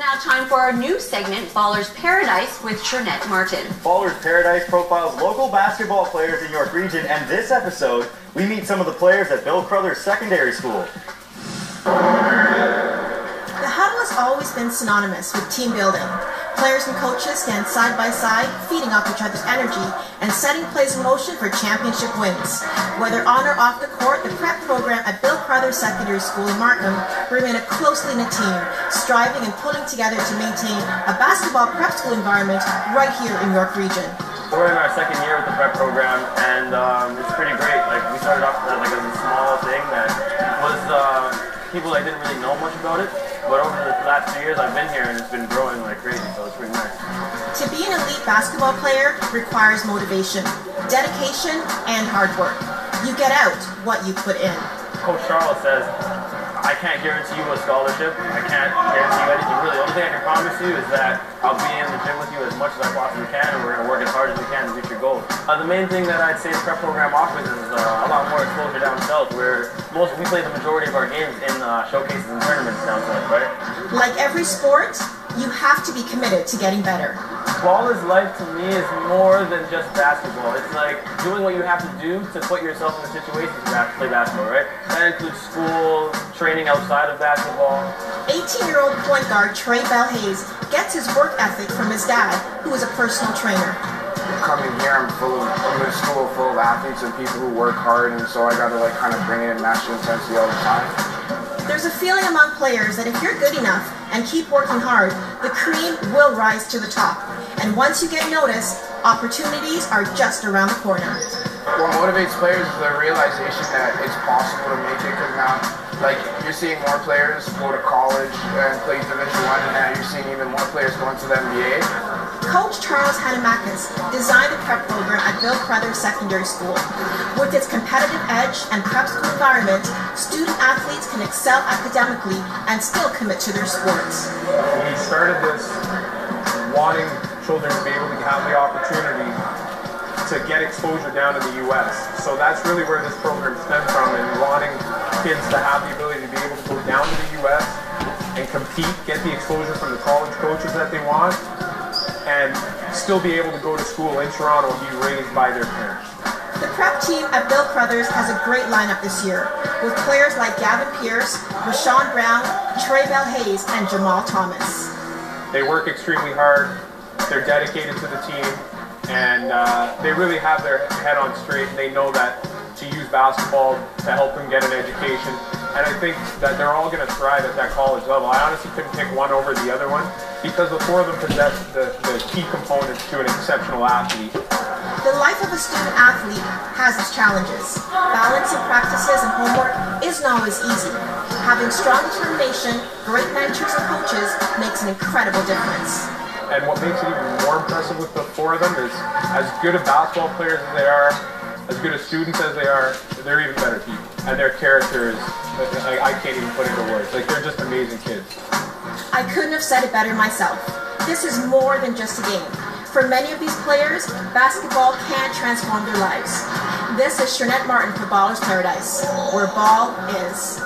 now time for our new segment, Ballers Paradise with Shernette Martin. Ballers Paradise profiles local basketball players in York Region, and this episode, we meet some of the players at Bill Crothers Secondary School. The huddle has always been synonymous with team building. Players and coaches stand side by side, feeding off each other's energy and setting plays in motion for championship wins. Whether on or off the court, the prep program at Bill Crothers Secondary School in Markham remain a closely knit team, striving and pulling together to maintain a basketball prep school environment right here in York Region. We're in our second year with the prep program, and it's pretty great. Like, we started off as a small thing that was people didn't really know much about it. But over the last 2 years I've been here, and it's been growing like crazy, so it's pretty nice. To be an elite basketball player requires motivation, dedication, and hard work. You get out what you put in. Coach Charles says, I can't guarantee you a scholarship. I can't guarantee you anything really. The only thing I can promise you is that I'll be in the gym with you as much as I possibly can, and we're going to work as hard as we can to reach your goals. The main thing that I'd say the prep program offers is a lot more exposure down south, where we play the majority of our games in showcases and tournaments down south, right? Like every sport, you have to be committed to getting better. Baller's life to me is more than just basketball. It's like doing what you have to do to put yourself in a situation to play basketball, right? That includes school, training outside of basketball. 18-year-old point guard Trey Bell-Hayes gets his work ethic from his dad, who is a personal trainer. Coming here, I'm in a school full of athletes and people who work hard, and so I got to kind of bring it in match intensity all the time. There's a feeling among players that if you're good enough and keep working hard, the cream will rise to the top. And once you get noticed, opportunities are just around the corner. What motivates players is the realization that it's possible to make it, because now, you're seeing more players go to college and play Division I, and now you're seeing even more players going to the NBA. Coach Charles Hanamakis designed the prep program at Bill Crothers Secondary School. With its competitive edge and prep school environment, student athletes can excel academically and still commit to their sports. We started this wanting children to be able to have the opportunity to get exposure down in the U.S. So that's really where this program stemmed from, and wanting kids to have the ability to be able to go down to the U.S. and compete, get the exposure from the college coaches that they want, and still be able to go to school in Toronto and be raised by their parents. The prep team at Bill Crothers has a great lineup this year, with players like Gavin Pierce, Rashawn Brown, Trey Bell-Hayes, and Jamal Thomas. They work extremely hard, they're dedicated to the team, and they really have their head on straight, and they know that to use basketball to help them get an education. And I think that they're all going to thrive at that college level. I honestly couldn't pick one over the other one, because the four of them possess the key components to an exceptional athlete. The life of a student athlete has its challenges. Balancing practices and homework isn't always easy. Having strong determination, great mentors and coaches makes an incredible difference. And what makes it even more impressive with the four of them is, as good of basketball players as they are, as good as students as they are, they're even better people. And their characters, I can't even put into words. They're just amazing kids. I couldn't have said it better myself. This is more than just a game. For many of these players, basketball can transform their lives. This is Shernette Martin for Ballers Paradise, where ball is.